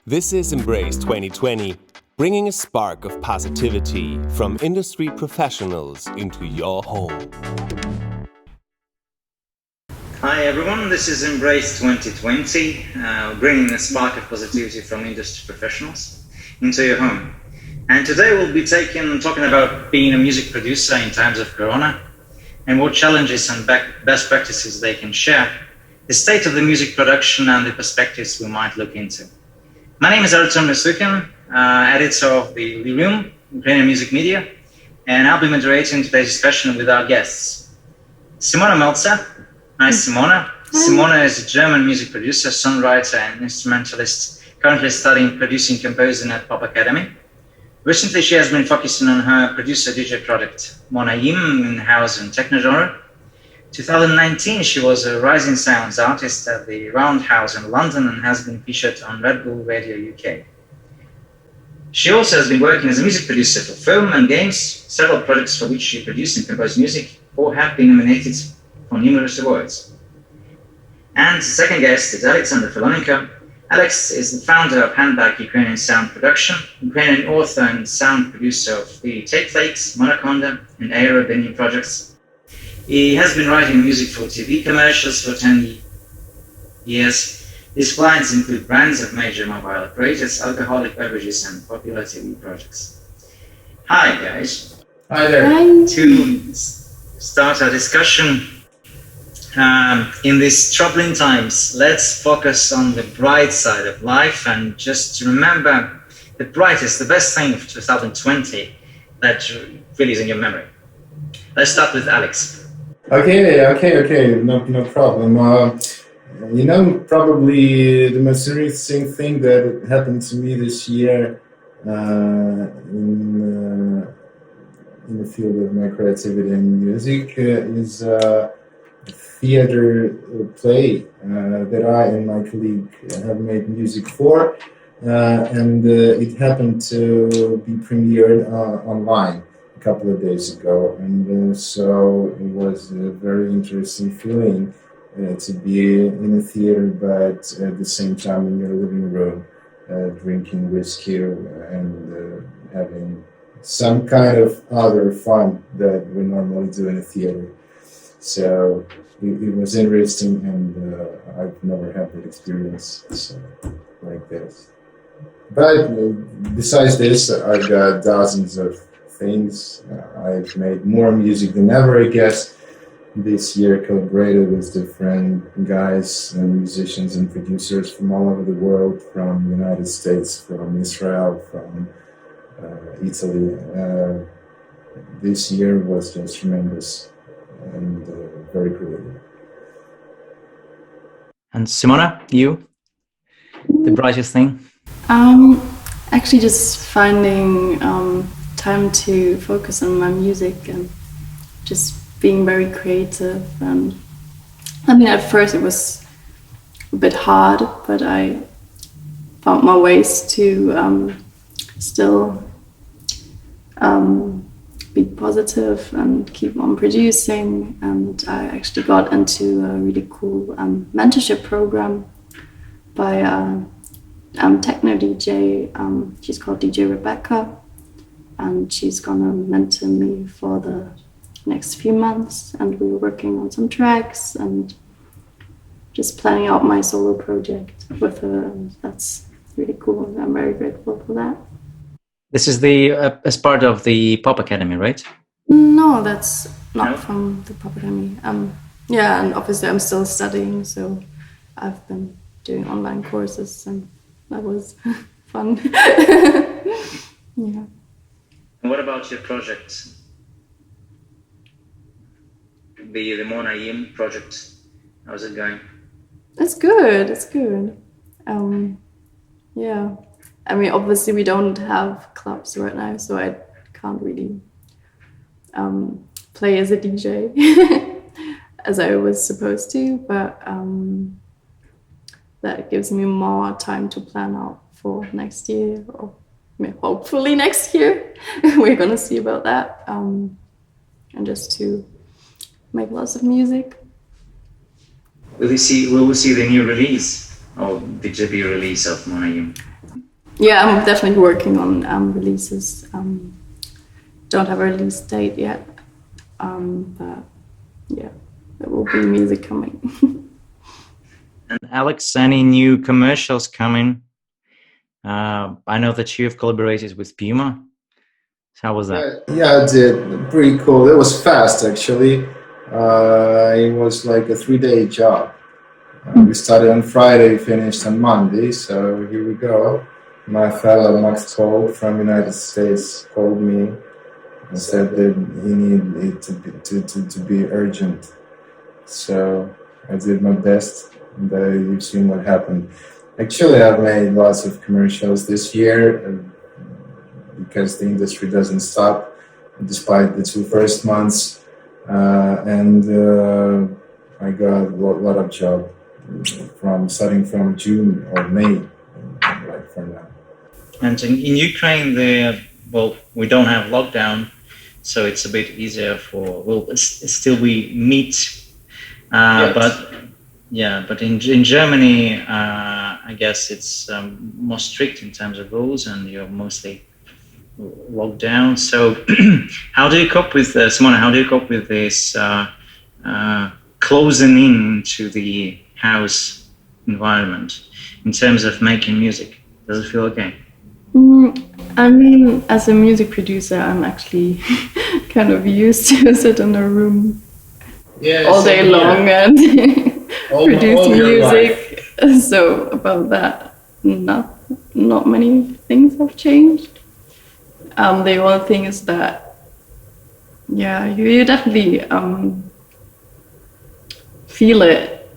This is Embrace 2020, bringing a spark of positivity from industry professionals into your home. Hi everyone, this is Embrace 2020, bringing a spark of positivity from industry professionals into your home. And today we'll be talking about being a music producer in times of Corona and what challenges and best practices they can share, the state of the music production and the perspectives we might look into. My name is Artem Risukhin, editor of the LiRoom, Ukrainian music media, and I'll be moderating today's discussion with our guests. Simona Melzer. Hi, Simona. Simona is a German music producer, songwriter, and instrumentalist, currently studying producing composing at Pop Academy. Recently, she has been focusing on her producer-DJ project, Monaim, in house and techno genre. 2019, she was a Rising Sounds artist at the Roundhouse in London and has been featured on Red Bull Radio UK. She also has been working as a music producer for film and games, several projects for which she produced and composed music, or have been nominated for numerous awards. And the second guest is Alexander Filonenko. Alex is the founder of Handbag Ukrainian Sound Production, Ukrainian author and sound producer of the Tape Flakes, Monoconda, and Aero Benin projects. He has been writing music for TV commercials for 10 years. His clients include brands of major mobile operators, alcoholic beverages, and popular TV projects. Hi, guys. Hi there. Hi. To start our discussion, in these troubling times, let's focus on the bright side of life and just remember the brightest, the best thing of 2020 that really is in your memory. Let's start with Alex. Okay, no problem. Probably the most interesting thing that happened to me this year in the field of my creativity and music is a theater play that I and my colleague have made music for, and it happened to be premiered online a couple of days ago, and so it was a very interesting feeling to be in a theater, but at the same time in your living room, drinking whiskey and having some kind of other fun that we normally do in a theater. So it was interesting, and I've never had that experience like this. But besides this, I've got dozens of things. I've made more music than ever, I guess. This year collaborated with different guys and musicians and producers from all over the world, from the United States, from Israel, from Italy. This year was just tremendous and very creative. And Simona, you? The brightest thing? Actually just finding time to focus on my music and just being very creative. And I mean, at first it was a bit hard, but I found my ways to still be positive and keep on producing. And I actually got into a really cool mentorship program by techno DJ. She's called DJ Rebecca, and she's gonna mentor me for the next few months, and we were working on some tracks and just planning out my solo project with her, and that's really cool. I'm very grateful for that. This is as part of the Pop Academy, right? No, that's not from the Pop Academy. Yeah, and obviously I'm still studying, so I've been doing online courses, and that was fun. Yeah. And what about your project? The Monaim project, how's it going? It's good. Yeah. I mean, obviously we don't have clubs right now, so I can't really play as a DJ as I was supposed to, but that gives me more time to plan out for next year, or hopefully next year. We're gonna see about that, and just to make lots of music. Will we see the new release, or the debut release of Monaim? Yeah, I'm definitely working on releases. Don't have a release date yet, but yeah, there will be music coming. And Alex, any new commercials coming? I know that you have collaborated with Puma. How was that? Yeah, I did. Pretty cool. It was fast, actually. It was like a 3-day job. We started on Friday, finished on Monday, so here we go. My fellow Max Cole from United States called me and said that he needed it to be urgent. So I did my best, and you've seen what happened. Actually, I've made lots of commercials this year because the industry doesn't stop despite the 2 first months, and I got a lot of job starting from June or May, like for now. And in Ukraine, we don't have lockdown, so it's a bit easier still we meet, Yes. but in Germany, I guess it's more strict in terms of rules, and you're mostly locked down. So, how do you cope with Simona? How do you cope with this closing in to the house environment in terms of making music? Does it feel okay? I mean, as a music producer, I'm actually kind of used to sit in a room all day long and produce music. So about that, not many things have changed. The only thing is that, yeah, you definitely feel it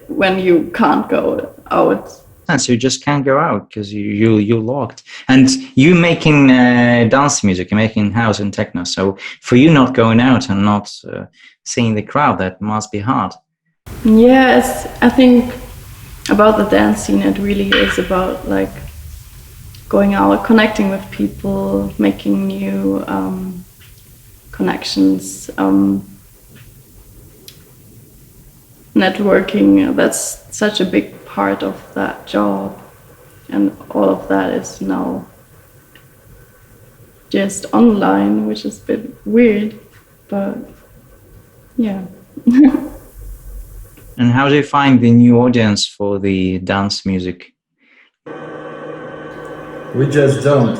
when you can't go out. So you just can't go out because you're locked. And you making dance music, you're making house and techno. So for you not going out and not seeing the crowd, that must be hard. Yeah, I think about the dance scene, it really is about like going out, connecting with people, making new connections, networking. That's such a big part of that job, and all of that is now just online, which is a bit weird, but yeah. And how do you find the new audience for the dance music? We just don't.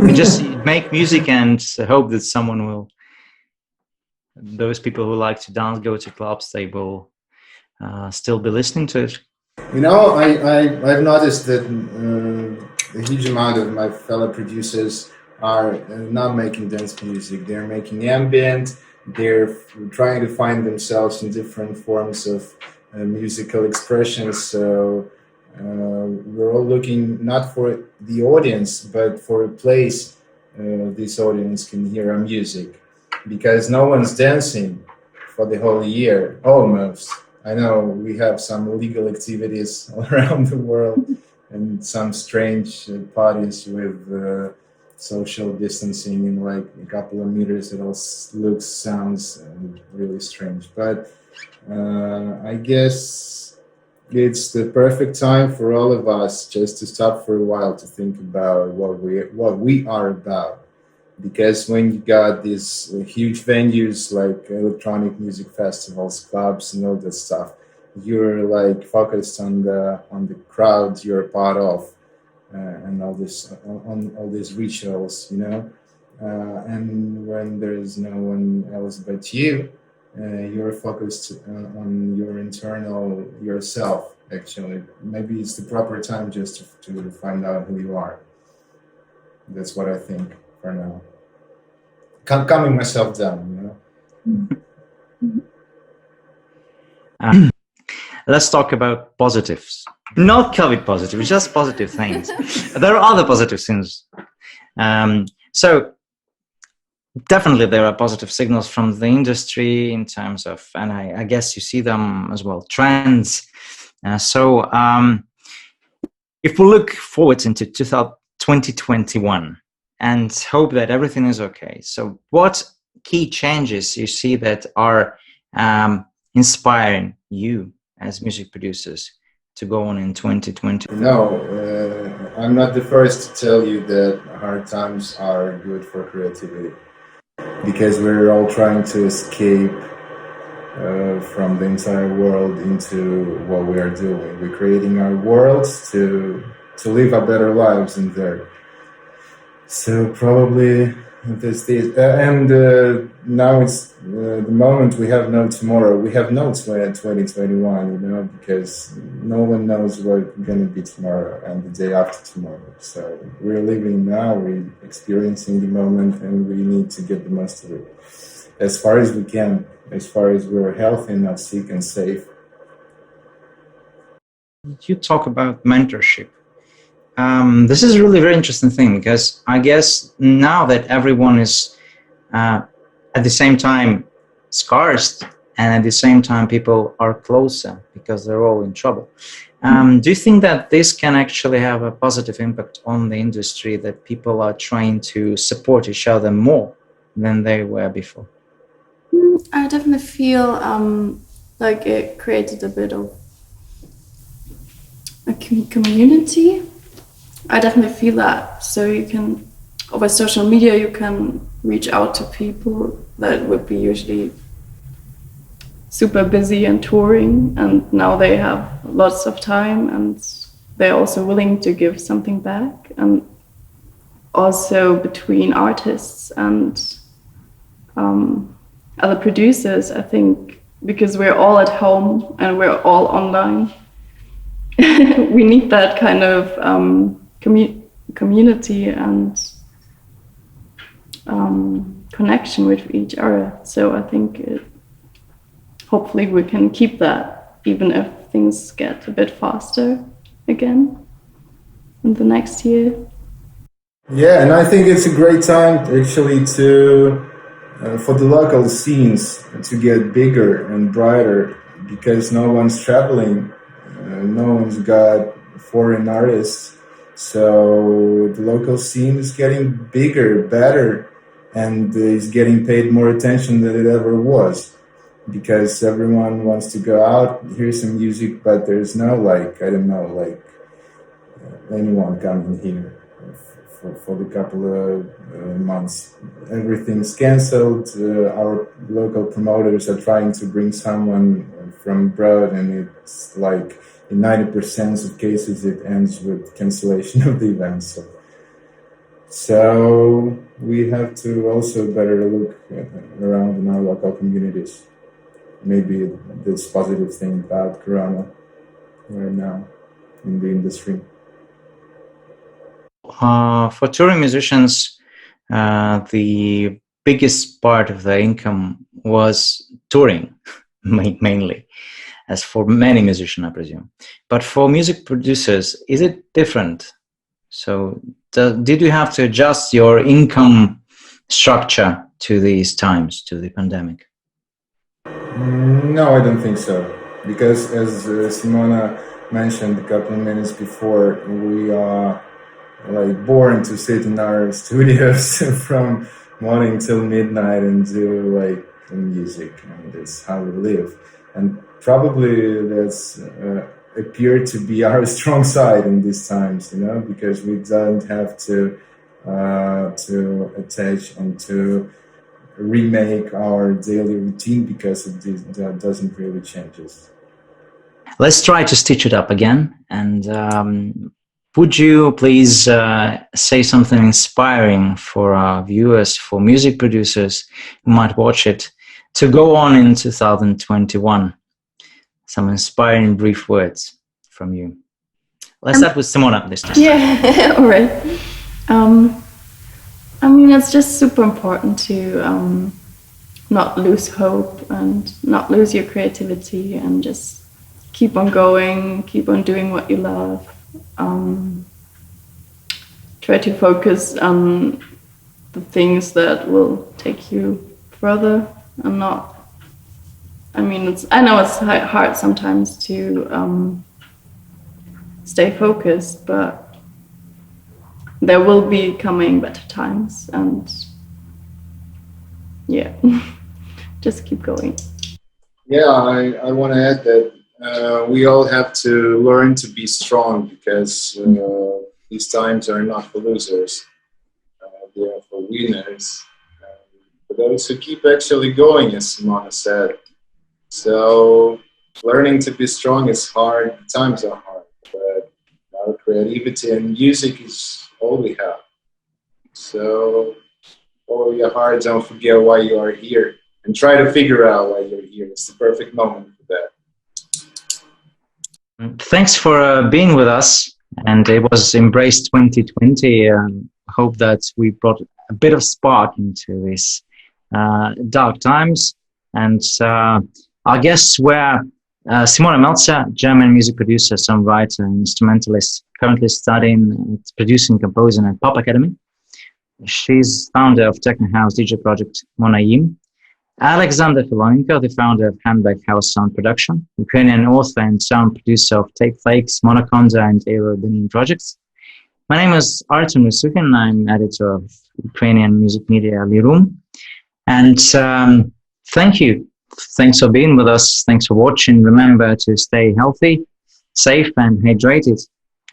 We just make music and hope that someone will, those people who like to dance, go to clubs, they will still be listening to it. You know, I've noticed that a huge amount of my fellow producers are not making dance music. They're making ambient. They're trying to find themselves in different forms of musical expressions. So we're all looking not for the audience, but for a place this audience can hear our music. Because no one's dancing for the whole year, almost. I know we have some illegal activities all around the world and some strange parties with social distancing in like a couple of meters. It all sounds really strange. But I guess it's the perfect time for all of us just to stop for a while to think about what we are about. Because when you got these huge venues like electronic music festivals, clubs, and all that stuff, you're like focused on the crowd you're a part of, and all these rituals, you know. And when there is no one else but you, you're focused on your internal yourself. Actually, maybe it's the proper time just to find out who you are. That's what I think for now. Calming myself down, you know. Let's talk about positives. Not COVID positive, just positive things. There are other positive things. So definitely there are positive signals from the industry in terms of, and I guess you see them as well, trends. So if we look forward into 2021 and hope that everything is okay. So what key changes you see that are inspiring you as music producers to go on in 2020? No, I'm not the first to tell you that hard times are good for creativity, because we're all trying to escape from the entire world into what we are doing. We're creating our worlds to live a better lives in there. So probably this is, and now it's the moment we have no tomorrow. We have no 2021, you know, because no one knows what's going to be tomorrow and the day after tomorrow. So we're living now, we're experiencing the moment, and we need to get the most of it as far as we can, as far as we're healthy, not sick, and safe. You talk about mentorship. This is a really very interesting thing, because I guess now that everyone is at the same time scarce, and at the same time people are closer because they're all in trouble. Do you think that this can actually have a positive impact on the industry, that people are trying to support each other more than they were before? I definitely feel like it created a bit of a community. I definitely feel that. So you can, over social media, you can reach out to people that would be usually super busy and touring, and now they have lots of time and they're also willing to give something back. And also between artists and other producers, I think, because we're all at home and we're all online, we need that kind of community and connection with each other. So I think hopefully we can keep that, even if things get a bit faster again in the next year. Yeah, and I think it's a great time actually to for the local scenes to get bigger and brighter, because no one's traveling, no one's got foreign artists, so the local scene is getting bigger, better, and is getting paid more attention than it ever was, because everyone wants to go out, hear some music, but there's no, like, I don't know, like anyone coming here for the couple of months. Everything's cancelled. Our local promoters are trying to bring someone from abroad, and it's like in 90% of cases it ends with cancellation of the event. So we have to also better look around in our local communities. Maybe this positive thing about Corona right now in the industry. For touring musicians, the biggest part of their income was touring, mainly, as for many musicians, I presume. But for music producers, is it different? So did you have to adjust your income structure to these times, to the pandemic? No, I don't think so. Because as Simona mentioned a couple of minutes before, we are like born to sit in our studios from morning till midnight and do like music, and that's how we live. And probably that's appeared to be our strong side in these times, you know, because we don't have to attach and to remake our daily routine, because that doesn't really change us. Let's try to stitch it up again. And would you please say something inspiring for our viewers, for music producers who might watch it, to go on in 2021? Some inspiring brief words from you. Let's start with Simona this time. Yeah, all right. I mean, it's just super important to not lose hope and not lose your creativity, and just keep on going, keep on doing what you love. Try to focus on the things that will take you further, and not, I mean, I know it's hard sometimes to stay focused, but there will be coming better times, and yeah, just keep going. Yeah, I want to add that we all have to learn to be strong, because these times are not for losers. They are for winners. For those who keep actually going, as Simona said. So learning to be strong is hard. Times are hard, but our creativity and music is all we have. So follow your heart. Don't forget why you are here, and try to figure out why you're here. It's the perfect moment for that. Thanks for being with us. And it was Embrace 2020. Hope that we brought a bit of spark into this dark times. And our guests were Simona Melzer, German music producer, songwriter, and instrumentalist, currently studying producing, composing at Pop Academy. She's founder of techno house DJ project Monaim. Alexander Filonenko, the founder of Handbag House Sound Production, Ukrainian author and sound producer of Take Flakes, Monoconda, and Aero projects. My name is Artem Risukhin. I'm editor of Ukrainian music media LiRoom. And thank you. Thanks for being with us. Thanks for watching. Remember to stay healthy, safe, and hydrated.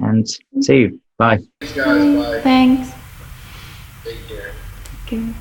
And see you. Bye. Thanks, guys. Bye. Thanks. Take care. Okay.